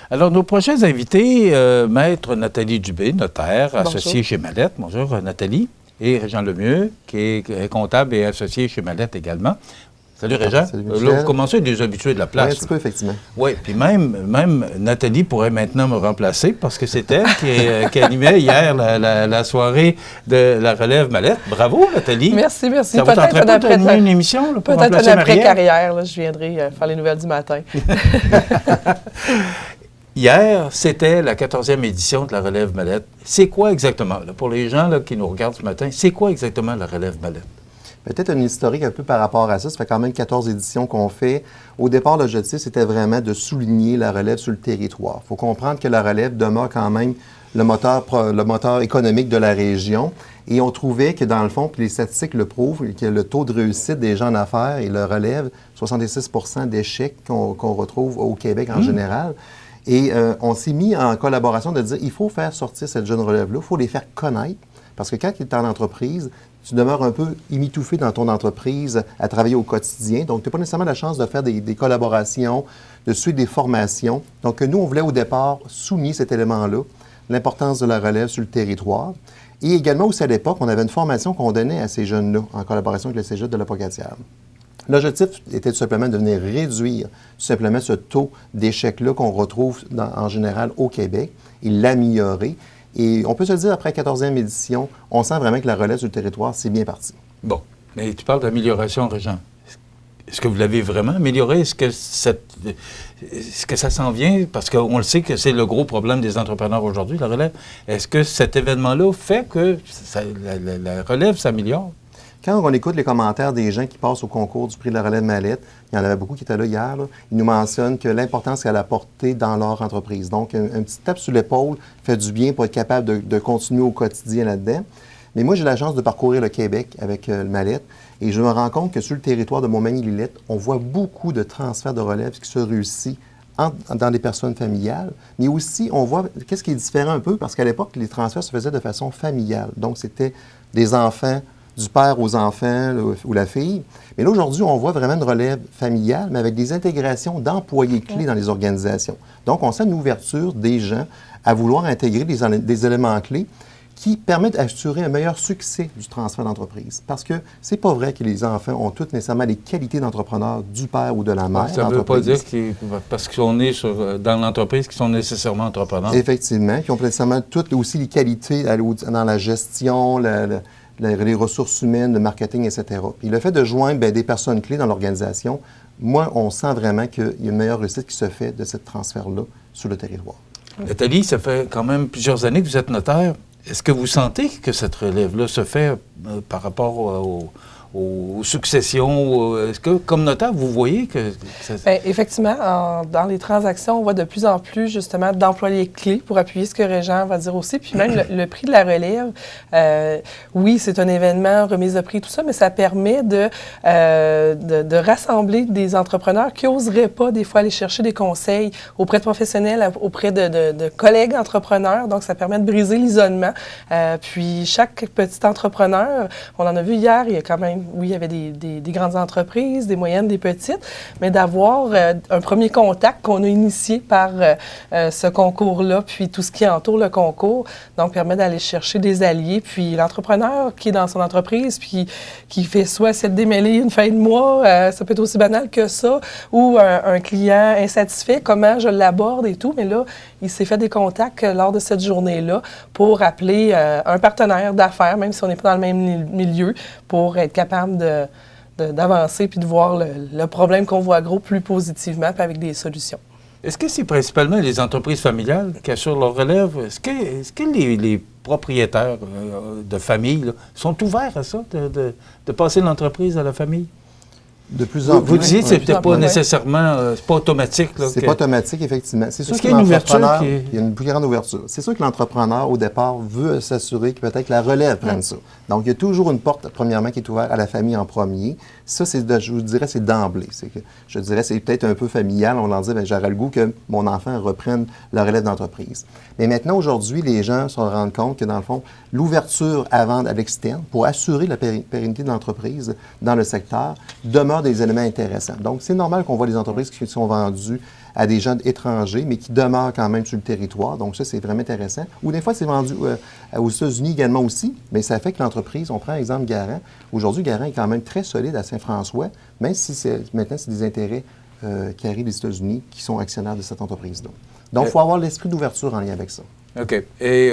Alors, nos prochains invités, Maître Nathalie Dubé, notaire, associée chez Mallette. Bonjour, Nathalie. Et Régent Lemieux, qui est comptable et associé chez Mallette également. Salut, Régent. Salut, là, vous commencez à être des habitués de la place. Oui, un petit peu, effectivement. Oui, puis même Nathalie pourrait maintenant me remplacer parce que c'est elle qui animait hier la soirée de la relève Mallette. Bravo, Nathalie. Merci. Ça vous tenterait pas d'animer une émission là, pour peut-être remplacer une Marielle? après-carrière, là, je viendrai faire les nouvelles du matin. Hier, c'était la 14e édition de la relève Mallette. C'est quoi exactement, là, pour les gens là, qui nous regardent ce matin, c'est quoi exactement la relève Mallette? Peut-être une historique un peu par rapport à ça. Ça fait quand même 14 éditions qu'on fait. Au départ, l'objectif, c'était vraiment de souligner la relève sur le territoire. Il faut comprendre que la relève demeure quand même le moteur économique de la région. Et on trouvait que, dans le fond, puis les statistiques le prouvent, que le taux de réussite des gens en affaires et le relève, 66 d'échecs qu'on retrouve au Québec en général. Et on s'est mis en collaboration de dire il faut faire sortir cette jeune relève-là, il faut les faire connaître. Parce que quand tu es en entreprise, tu demeures un peu émitouflé dans ton entreprise à travailler au quotidien. Donc, tu n'as pas nécessairement la chance de faire des collaborations, de suivre des formations. Donc, nous, on voulait au départ souligner cet élément-là, l'importance de la relève sur le territoire. Et également aussi à l'époque, on avait une formation qu'on donnait à ces jeunes-là en collaboration avec le Cégep de la Pocatière. L'objectif était tout simplement de venir réduire tout simplement ce taux d'échec-là qu'on retrouve en général au Québec et l'améliorer. Et on peut se dire, après la 14e édition, on sent vraiment que la relève sur le territoire, c'est bien parti. Bon, mais tu parles d'amélioration, Régent. Est-ce que vous l'avez vraiment amélioré? Est-ce que ça s'en vient? Parce qu'on le sait que c'est le gros problème des entrepreneurs aujourd'hui, la relève. Est-ce que cet événement-là fait que la relève s'améliore? Quand on écoute les commentaires des gens qui passent au concours du prix de la relève Mallette, il y en avait beaucoup qui étaient là hier, là, ils nous mentionnent que l'importance qu'elle a apportée dans leur entreprise. Donc, un petit tape sur l'épaule fait du bien pour être capable de continuer au quotidien là-dedans. Mais moi, j'ai la chance de parcourir le Québec avec le Mallette et je me rends compte que sur le territoire de Montmagny-Lillette, on voit beaucoup de transferts de relève qui se réussissent dans les personnes familiales, mais aussi, on voit qu'est-ce qui est différent un peu, parce qu'à l'époque, les transferts se faisaient de façon familiale. Donc, c'était des enfants du père aux enfants ou la fille. Mais là, aujourd'hui, on voit vraiment une relève familiale, mais avec des intégrations d'employés clés dans les organisations. Donc, on sent une ouverture des gens à vouloir intégrer des éléments clés qui permettent d'assurer un meilleur succès du transfert d'entreprise. Parce que c'est pas vrai que les enfants ont toutes nécessairement les qualités d'entrepreneur du père ou de la mère. Ça ne veut pas dire parce qu'on est dans l'entreprise qu'ils sont nécessairement entrepreneurs. Effectivement, qui ont nécessairement toutes aussi les qualités dans la gestion, les ressources humaines, le marketing, etc. Puis le fait de joindre des personnes clés dans l'organisation, moi, on sent vraiment qu'il y a une meilleure réussite qui se fait de ce transfert-là sur le territoire. Nathalie, ça fait quand même plusieurs années que vous êtes notaire. Est-ce que vous sentez que cette relève-là se fait par rapport aux successions? Est-ce que, comme notaire, vous voyez que... Bien, effectivement, dans les transactions, on voit de plus en plus, justement, d'employés clés pour appuyer ce que Régent va dire aussi. Puis même le prix de la relève, oui, c'est un événement, remise de prix, tout ça, mais ça permet de rassembler des entrepreneurs qui n'oseraient pas, des fois, aller chercher des conseils auprès de professionnels, auprès de collègues entrepreneurs. Donc, ça permet de briser l'isolement. Puis, chaque petit entrepreneur, on en a vu hier, il y a quand même oui, il y avait des grandes entreprises, des moyennes, des petites, mais d'avoir un premier contact qu'on a initié par ce concours-là, puis tout ce qui entoure le concours, donc permet d'aller chercher des alliés. Puis l'entrepreneur qui est dans son entreprise, puis qui fait soit essayer de démêler une fin de mois, ça peut être aussi banal que ça, ou un client insatisfait, comment je l'aborde et tout, mais là, il s'est fait des contacts lors de cette journée-là pour appeler un partenaire d'affaires, même si on n'est pas dans le même milieu, pour être capable d'avancer puis de voir le problème qu'on voit gros plus positivement puis avec des solutions. Est-ce que c'est principalement les entreprises familiales qui assurent leur relève? Est-ce que les propriétaires de famille là, sont ouverts à ça, de passer l'entreprise à la famille? De plus en plus. Vous disiez que ce n'était pas nécessairement, c'est pas automatique. C'est pas automatique, effectivement. C'est sûr qu'il y a une ouverture. Il y a une plus grande ouverture. C'est sûr que l'entrepreneur, au départ, veut s'assurer que peut-être la relève prenne ça. Donc, il y a toujours une porte, premièrement, qui est ouverte à la famille en premier. Ça, je vous dirais, c'est d'emblée. Je dirais, c'est peut-être un peu familial. On leur dit, j'aurais le goût que mon enfant reprenne la relève d'entreprise. Mais maintenant, aujourd'hui, les gens se rendent compte que, dans le fond, l'ouverture à vendre à l'externe pour assurer la pérennité de l'entreprise dans le secteur demeure demeurent des éléments intéressants. Donc, c'est normal qu'on voit des entreprises qui sont vendues à des gens étrangers, mais qui demeurent quand même sur le territoire. Donc, ça, c'est vraiment intéressant. Ou des fois, c'est vendu aux États-Unis également aussi, mais ça fait que l'entreprise, on prend l'exemple Garant. Aujourd'hui, Garant est quand même très solide à Saint-François, même si maintenant, c'est des intérêts qui arrivent des États-Unis qui sont actionnaires de cette entreprise-là. Donc, il faut avoir l'esprit d'ouverture en lien avec ça. OK. Et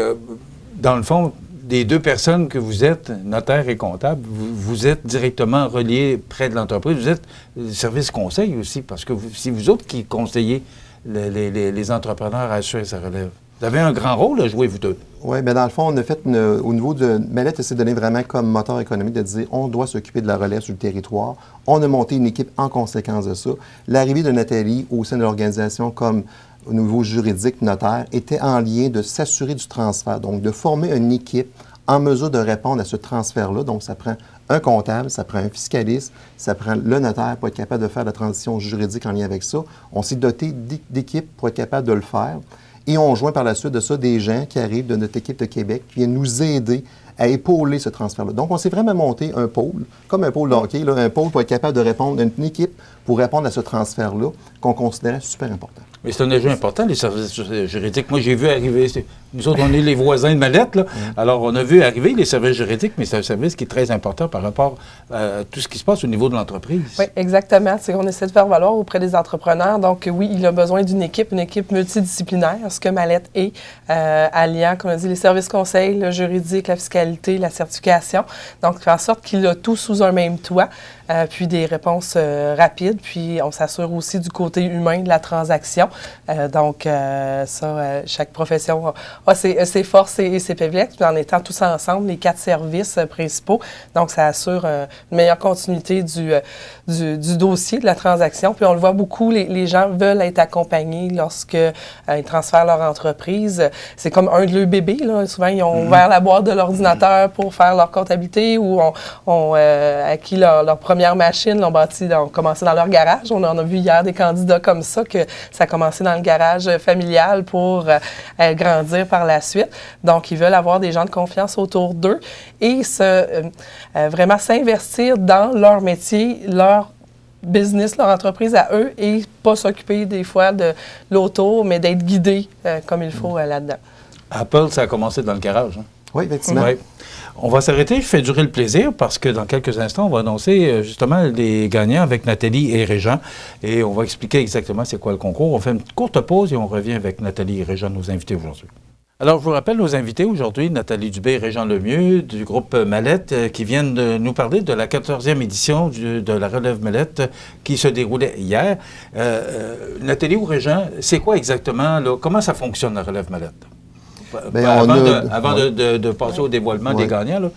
dans le fond, des deux personnes que vous êtes, notaire et comptable, vous êtes directement reliés près de l'entreprise. Vous êtes service conseil aussi, parce que c'est vous autres qui conseillez les entrepreneurs à assurer sa relève. Vous avez un grand rôle à jouer, vous deux. Oui, bien dans le fond, on a fait, au niveau de Mallette, s'est donné vraiment comme moteur économique de dire on doit s'occuper de la relève sur le territoire. On a monté une équipe en conséquence de ça. L'arrivée de Nathalie au sein de l'organisation comme au niveau juridique, notaire, était en lien de s'assurer du transfert, donc de former une équipe en mesure de répondre à ce transfert-là. Donc, ça prend un comptable, ça prend un fiscaliste, ça prend le notaire pour être capable de faire la transition juridique en lien avec ça. On s'est doté d'équipes pour être capable de le faire. Et on joint par la suite de ça des gens qui arrivent de notre équipe de Québec qui viennent nous aider à épauler ce transfert-là. Donc, on s'est vraiment monté un pôle, comme un pôle de hockey, là, un pôle pour être capable de répondre, une équipe pour répondre à ce transfert-là qu'on considérait super important. Mais c'est un enjeu important, les services juridiques. Moi, j'ai vu arriver, nous autres, on est les voisins de Mallette, là. Alors, on a vu arriver les services juridiques, mais c'est un service qui est très important par rapport à tout ce qui se passe au niveau de l'entreprise. Oui, exactement. C'est qu'on essaie de faire valoir auprès des entrepreneurs. Donc, oui, il a besoin d'une équipe multidisciplinaire, ce que Mallette est, alliant, comme on a dit, les services conseils, le juridique, la fiscalité, la certification. Donc, faire en sorte qu'il a tout sous un même toit. Puis des réponses rapides, puis on s'assure aussi du côté humain de la transaction. Chaque profession a ses forces et ses faiblesses, puis en étant tous ensemble, les 4 services principaux. Donc, ça assure une meilleure continuité du dossier, de la transaction. Puis on le voit beaucoup, les gens veulent être accompagnés lorsque ils transfèrent leur entreprise. C'est comme un de leurs bébés, là. Souvent, ils ont ouvert la boîte de l'ordinateur pour faire leur comptabilité ou ont acquis leur première machine, l'ont commencé dans leur garage. On en a vu hier des candidats comme ça, que ça a commencé dans le garage familial pour grandir par la suite. Donc, ils veulent avoir des gens de confiance autour d'eux et vraiment s'investir dans leur métier, leur business, leur entreprise à eux et pas s'occuper des fois de l'auto, mais d'être guidé comme il faut là-dedans. Apple, ça a commencé dans le garage. Hein? Oui, effectivement. Oui. On va s'arrêter, je fais durer le plaisir parce que dans quelques instants, on va annoncer justement les gagnants avec Nathalie et Régent et on va expliquer exactement c'est quoi le concours. On fait une courte pause et on revient avec Nathalie et Régent, nos invités aujourd'hui. Alors, je vous rappelle nos invités aujourd'hui, Nathalie Dubé et Régent Lemieux du groupe Mallette qui viennent de nous parler de la 14e édition de la Relève Mallette qui se déroulait hier. Nathalie ou Régent, c'est quoi exactement, là, comment ça fonctionne la Relève Mallette? Avant de passer au dévoilement des gagnants, là,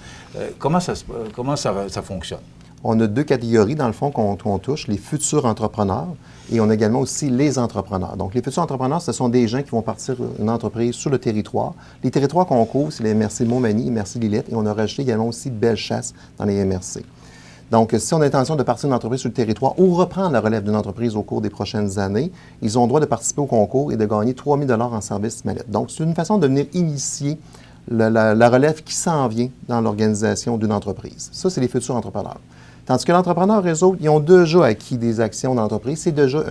comment ça fonctionne? On a 2 catégories, dans le fond, qu'on touche, les futurs entrepreneurs et on a également aussi les entrepreneurs. Donc, les futurs entrepreneurs, ce sont des gens qui vont partir une entreprise sur le territoire. Les territoires qu'on couvre, c'est les MRC Montmagny, MRC Lillette et on a rajouté également aussi Bellechasse dans les MRC. Donc, si on a l'intention de partir d'une entreprise sur le territoire ou reprendre la relève d'une entreprise au cours des prochaines années, ils ont le droit de participer au concours et de gagner 3 000 $ en service Mallette. Donc, c'est une façon de venir initier la relève qui s'en vient dans l'organisation d'une entreprise. Ça, c'est les futurs entrepreneurs. Tandis que l'entrepreneur réseau, ils ont déjà acquis des actions dans l'entreprise.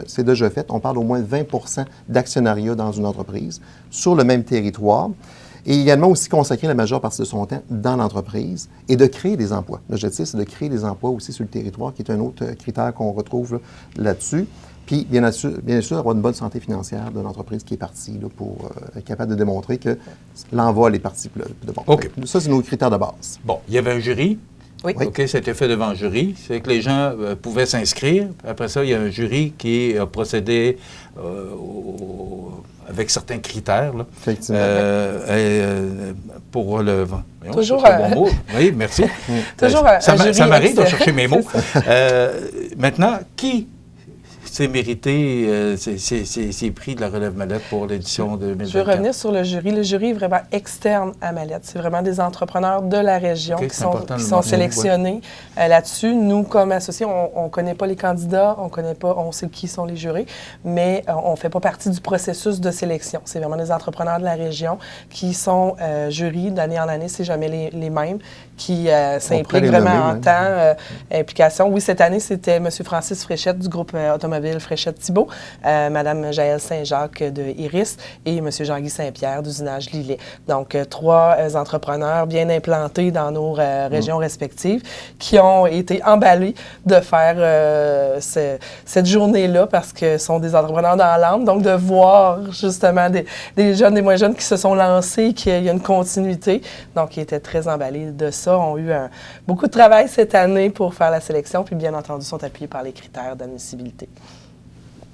C'est déjà fait. On parle au moins de 20 % d'actionnariat dans une entreprise sur le même territoire. Et également aussi consacrer la majeure partie de son temps dans l'entreprise et de créer des emplois. L'objectif, c'est de créer des emplois aussi sur le territoire, qui est un autre critère qu'on retrouve là-dessus. Puis, bien sûr, avoir une bonne santé financière de l'entreprise qui est partie là, pour être capable de démontrer que l'envol est parti de bon. OK. Ça, c'est nos critères de base. Bon, il y avait un jury. Oui. OK, ça a été fait devant un jury. C'est que les gens pouvaient s'inscrire. Après ça, il y a un jury qui a procédé avec certains critères. Là, effectivement. Pour le... Toujours bon mot. Oui, merci. Toujours ça m'arrive de chercher mes mots. Maintenant, c'est mérité, ces prix de la relève Mallette pour l'édition de 2024? Je vais revenir sur le jury. Le jury est vraiment externe à Mallette. C'est vraiment des entrepreneurs de la région qui sont sélectionnés là-dessus. Nous, comme associés, on ne connaît pas les candidats, on sait qui sont les jurés, mais on ne fait pas partie du processus de sélection. C'est vraiment des entrepreneurs de la région qui sont jurys d'année en année, c'est jamais les mêmes, qui s'impliquent vraiment en temps, implication. Oui, cette année, c'était M. Francis Fréchette du groupe automobile Fréchette-Thibault, Mme Jaëlle Saint-Jacques de Iris et M. Jean-Guy Saint-Pierre d'usinage Lillet. Donc, 3 entrepreneurs bien implantés dans nos régions respectives qui ont été emballés de faire cette journée-là parce que ce sont des entrepreneurs dans l'âme. Donc, de voir justement des jeunes, des moins jeunes qui se sont lancés, qu'il y a une continuité. Donc, ils étaient très emballés de ça. Ont eu beaucoup de travail cette année pour faire la sélection, puis bien entendu, sont appuyés par les critères d'admissibilité.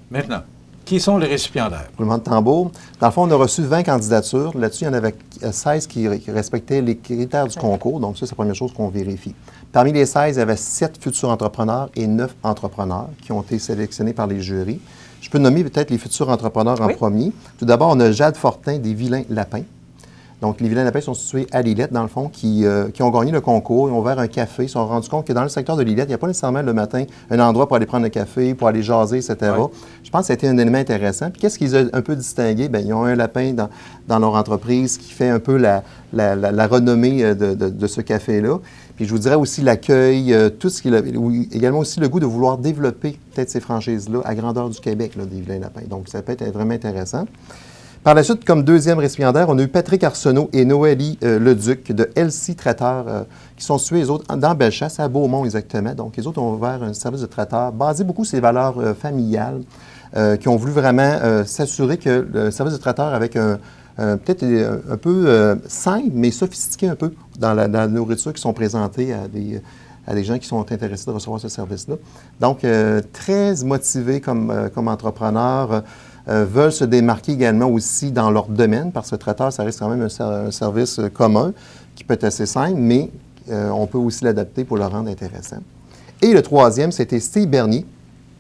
Maintenant, qui sont les récipiendaires? Roulement de tambour. Dans le fond, on a reçu 20 candidatures. Là-dessus, il y en avait 16 qui respectaient les critères du concours. Donc, ça, c'est la première chose qu'on vérifie. Parmi les 16, il y avait 7 futurs entrepreneurs et 9 entrepreneurs qui ont été sélectionnés par les jurys. Je peux nommer peut-être les futurs entrepreneurs en premier. Tout d'abord, on a Jade Fortin des Vilains Lapins. Donc, les Vilains Lapins sont situés à Lillette, dans le fond, qui ont gagné le concours. Ils ont ouvert un café. Ils se sont rendus compte que dans le secteur de Lillette, il n'y a pas nécessairement le matin un endroit pour aller prendre un café, pour aller jaser, etc. Ouais. Je pense que ça a été un élément intéressant. Puis, qu'est-ce qu'ils ont un peu distingué? Bien, ils ont un lapin dans leur entreprise qui fait un peu la renommée de ce café-là. Puis, je vous dirais aussi l'accueil, tout ce qu'il a, également aussi le goût de vouloir développer peut-être ces franchises-là à grandeur du Québec, là, des Vilains Lapins. Donc, ça peut être vraiment intéressant. Par la suite, comme deuxième récipiendaire, on a eu Patrick Arsenault et Noélie Leduc de LC Traiteur qui sont situés, les autres, dans Bellechasse, à Beaumont exactement. Donc, les autres ont ouvert un service de traiteur basé beaucoup sur les valeurs familiales, qui ont voulu vraiment s'assurer que le service de traiteur avec peut-être un peu simple, mais sophistiqué un peu dans la nourriture qui sont présentées à des gens qui sont intéressés de recevoir ce service-là. Donc, très motivés comme entrepreneurs. Veulent se démarquer également aussi dans leur domaine, parce que le traiteur, ça reste quand même un service commun qui peut être assez simple, mais on peut aussi l'adapter pour le rendre intéressant. Et le troisième, c'était Steve Bernier,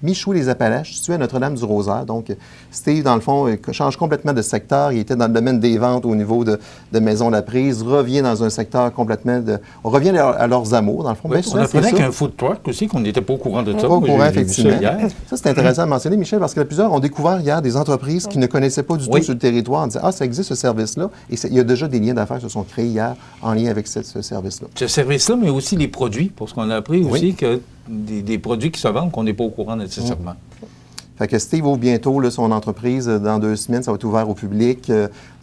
Michoud-les-Appalaches, situé à Notre-Dame-du-Rosaire. Donc, Steve, dans le fond, change complètement de secteur. Il était dans le domaine des ventes au niveau de Maison La Prise, revient dans un secteur complètement On revient à leurs amours, dans le fond. Oui, on apprenait qu'un food truck aussi, qu'on n'était pas au courant de ça. Pas au courant, effectivement. Ça, c'est intéressant à mentionner, Michel, parce que plusieurs ont découvert hier des entreprises qui ne connaissaient pas du tout sur le territoire en disant « Ah, ça existe ce service-là ». Et il y a déjà des liens d'affaires qui se sont créés hier en lien avec ce service-là. Ce service-là, mais aussi les produits, parce qu'on a appris aussi que des produits qui se vendent qu'on n'est pas au courant nécessairement. Fait que Steve ouvre bientôt là, son entreprise dans 2 semaines. Ça va être ouvert au public.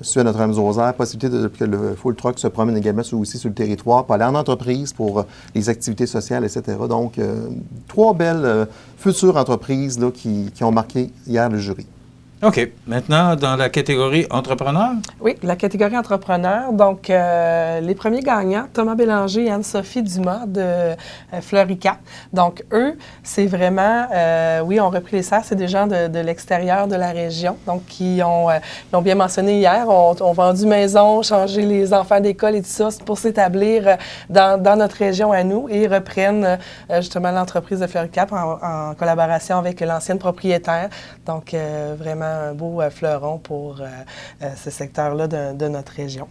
Sur Notre-Dame-du-Rosaire, possibilité que le food truck se promène également aussi sur le territoire pour aller en entreprise pour les activités sociales, etc. Donc, 3 belles futures entreprises là, qui ont marqué hier le jury. OK. Maintenant, dans la catégorie entrepreneur? Oui, la catégorie entrepreneur. Donc, les premiers gagnants, Thomas Bélanger et Anne-Sophie Dumas de Fleuricat. Donc, eux, c'est vraiment, ont repris les serres. C'est des gens de l'extérieur de la région, donc qui l'ont bien mentionné hier, ont vendu maison, changé les enfants d'école et tout ça pour s'établir dans notre région à nous et reprennent justement l'entreprise de Fleuricat en collaboration avec l'ancienne propriétaire. Donc, vraiment un beau fleuron pour ce secteur-là de notre région.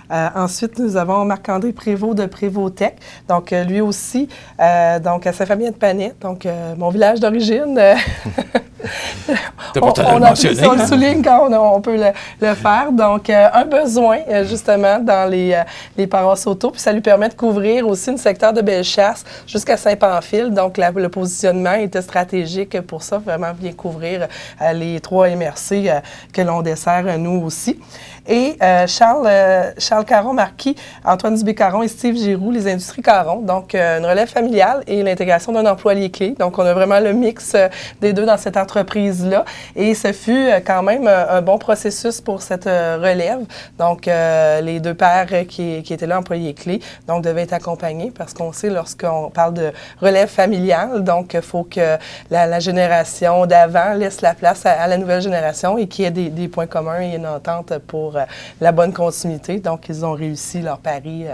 Ensuite, nous avons Marc-André Prévost de Prévost Tech. Donc, lui aussi, donc à Saint-Fabien-de-Panay, donc mon village d'origine. On le souligne quand on peut le faire. Donc, un besoin, justement, dans les paroisses auto. Puis, ça lui permet de couvrir aussi le secteur de Bellechasse jusqu'à Saint-Pamphile. Donc, le positionnement était stratégique pour ça, vraiment bien couvrir les 3 MRC que l'on dessert, nous aussi. Et Charles Caron-Marquis, Antoine Dubé-Caron et Steve Giroux, les Industries Caron. Donc, une relève familiale et l'intégration d'un employé clé. Donc, on a vraiment le mix des deux dans cette entreprise-là. Et ce fut quand même un bon processus pour cette relève. Donc, les 2 pères qui étaient là, employés clés, donc devaient être accompagnés parce qu'on sait, lorsqu'on parle de relève familiale, donc il faut que la génération d'avant laisse la place à la nouvelle génération et qu'il y ait des points communs et une entente pour la bonne continuité. Donc, ils ont réussi leur pari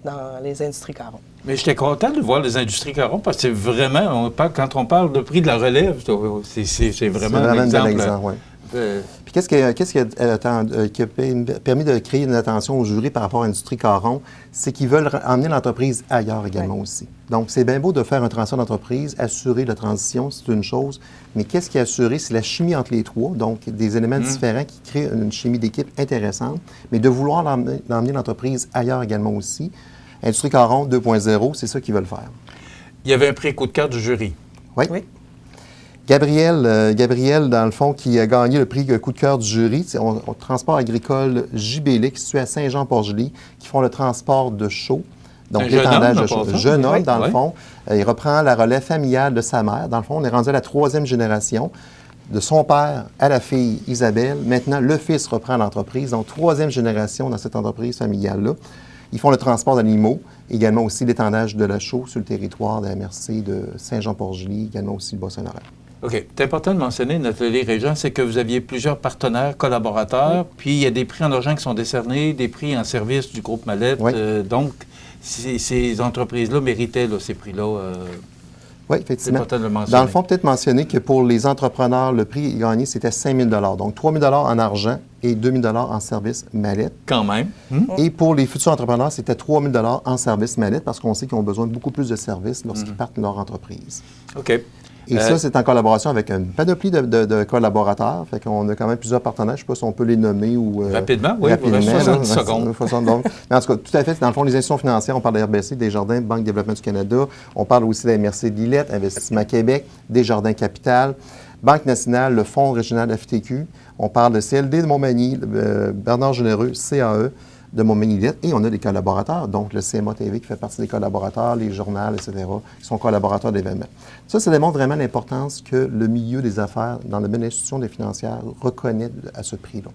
dans les Industries Caron. Mais j'étais content de voir les industries Caron parce que c'est vraiment, quand on parle de prix de la relève, c'est vraiment un exemple. Oui. Puis qu'est-ce qui a permis de créer une attention au jury par rapport à l'industrie Caron? C'est qu'ils veulent emmener l'entreprise ailleurs également aussi. Donc, c'est bien beau de faire un transfert d'entreprise, assurer la transition, c'est une chose, mais qu'est-ce qui est assuré? C'est la chimie entre les trois, donc des éléments différents qui créent une chimie d'équipe intéressante, mais de vouloir emmener l'entreprise ailleurs également aussi. Industrie Caron 2.0, c'est ça qu'ils veulent faire. Il y avait un prix coup de cœur du jury. Oui. Gabriel, dans le fond, qui a gagné le prix coup de cœur du jury, c'est au transport agricole JBL, qui se situe à Saint-Jean-Port-Joli, qui font le transport de chaux. Donc, l'étendage de chaux. Jeune homme, dans le fond. Il reprend la relève familiale de sa mère. Dans le fond, on est rendu à la 3e génération. De son père à la fille Isabelle. Maintenant, le fils reprend l'entreprise. Donc, 3e génération dans cette entreprise familiale-là. Ils font le transport d'animaux, également aussi l'étendage de la chaux sur le territoire de la MRC de Saint-Jean-Port-Joli, également aussi le Bas-Saint-Laurent. OK. C'est important de mentionner, Nathalie Régent, c'est que vous aviez plusieurs partenaires, collaborateurs, puis il y a des prix en argent qui sont décernés, des prix en service du groupe Mallette. Donc, ces entreprises-là méritaient ces prix-là. Oui, effectivement. C'est important de le mentionner. Dans le fond, peut-être mentionner que pour les entrepreneurs, le prix gagné, c'était 5 000 $. Donc, 3 000 $ en argent et 2 000 $ en service Mallette. Quand même. Et pour les futurs entrepreneurs, c'était 3 000 $ en service Mallette parce qu'on sait qu'ils ont besoin de beaucoup plus de services lorsqu'ils partent de leur entreprise. OK. Et ça, c'est en collaboration avec une panoplie de collaborateurs. Fait qu'on a quand même plusieurs partenaires. Je ne sais pas si on peut les nommer ou... rapidement, oui. Rapidement, 60 secondes. Donc, mais en tout cas, tout à fait. Dans le fond, les institutions financières, on parle de RBC, Desjardins, Banque de développement du Canada. On parle aussi de la MRC de Lillette, Investissement Québec, Desjardins Capital, Banque nationale, le Fonds régional de la FTQ. On parle de CLD de Montmagny, Bernard Généreux, CAE de Montmagny-Lillette. Et on a des collaborateurs, donc le CMA TV qui fait partie des collaborateurs, les journaux, etc., qui sont collaborateurs d'événements. Ça démontre vraiment l'importance que le milieu des affaires, dans le domaine de l'institution des financières, reconnaît à ce prix-là.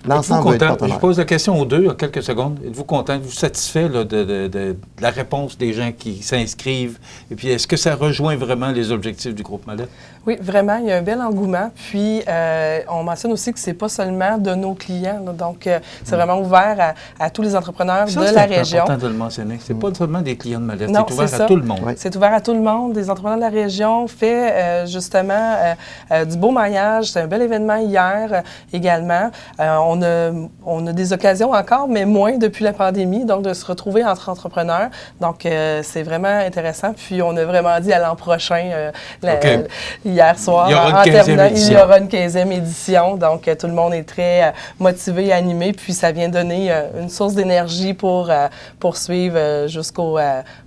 L'ensemble va être Je pose la question aux deux en quelques secondes. Êtes-vous content, êtes-vous satisfait là, de la réponse des gens qui s'inscrivent? Et puis, est-ce que ça rejoint vraiment les objectifs du groupe Mallette? Oui, vraiment, il y a un bel engouement. Puis, on mentionne aussi que ce n'est pas seulement de nos clients. Là, donc, c'est vraiment ouvert à tous les entrepreneurs de la région. C'est important de le mentionner. Ce n'est pas seulement des clients de Mallette, c'est ouvert à tout le monde. Oui. C'est ouvert à tout le monde. Des entrepreneurs de la région fait justement du beau maillage. C'est un bel événement hier également. On a des occasions encore, mais moins depuis la pandémie, donc de se retrouver entre entrepreneurs. Donc, c'est vraiment intéressant. Puis, on a vraiment dit à l'an prochain, hier soir, il y aura une 15e édition. Donc, tout le monde est très motivé et animé. Puis, ça vient donner une source d'énergie pour poursuivre jusqu'aux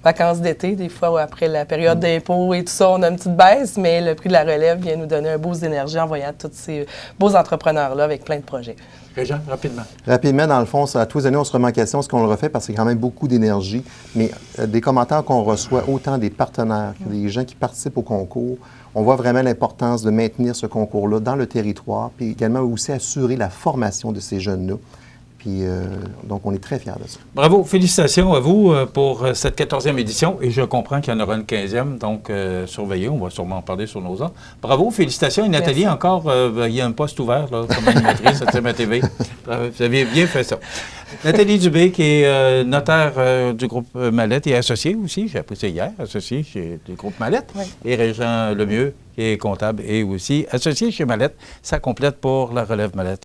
vacances d'été. Des fois, après la période d'impôt et tout ça, on a une petite baisse, mais le prix de la relève vient nous donner un boost d'énergie en voyant tous ces beaux entrepreneurs-là avec plein de projets. Régent, rapidement. Rapidement, dans le fond, à tous les années, on se remet en question ce qu'on le refait parce que c'est quand même beaucoup d'énergie. Mais des commentaires qu'on reçoit, autant des partenaires que des gens qui participent au concours, on voit vraiment l'importance de maintenir ce concours-là dans le territoire, puis également aussi assurer la formation de ces jeunes-là. Puis, donc, on est très fiers de ça. Bravo, félicitations à vous pour cette 14e édition. Et je comprends qu'il y en aura une 15e, donc surveillez, on va sûrement en parler sur nos ondes. Bravo, félicitations. Et Nathalie, Merci. encore, il y a un poste ouvert là, comme animatrice à CMA TV. Vous avez bien fait ça. Nathalie Dubé, qui est notaire du groupe Mallette et associée aussi, j'ai appris ça hier, associée du groupe Mallette. Oui. Et Régent Lemieux, qui est comptable et aussi associé chez Mallette. Ça complète pour la relève Mallette.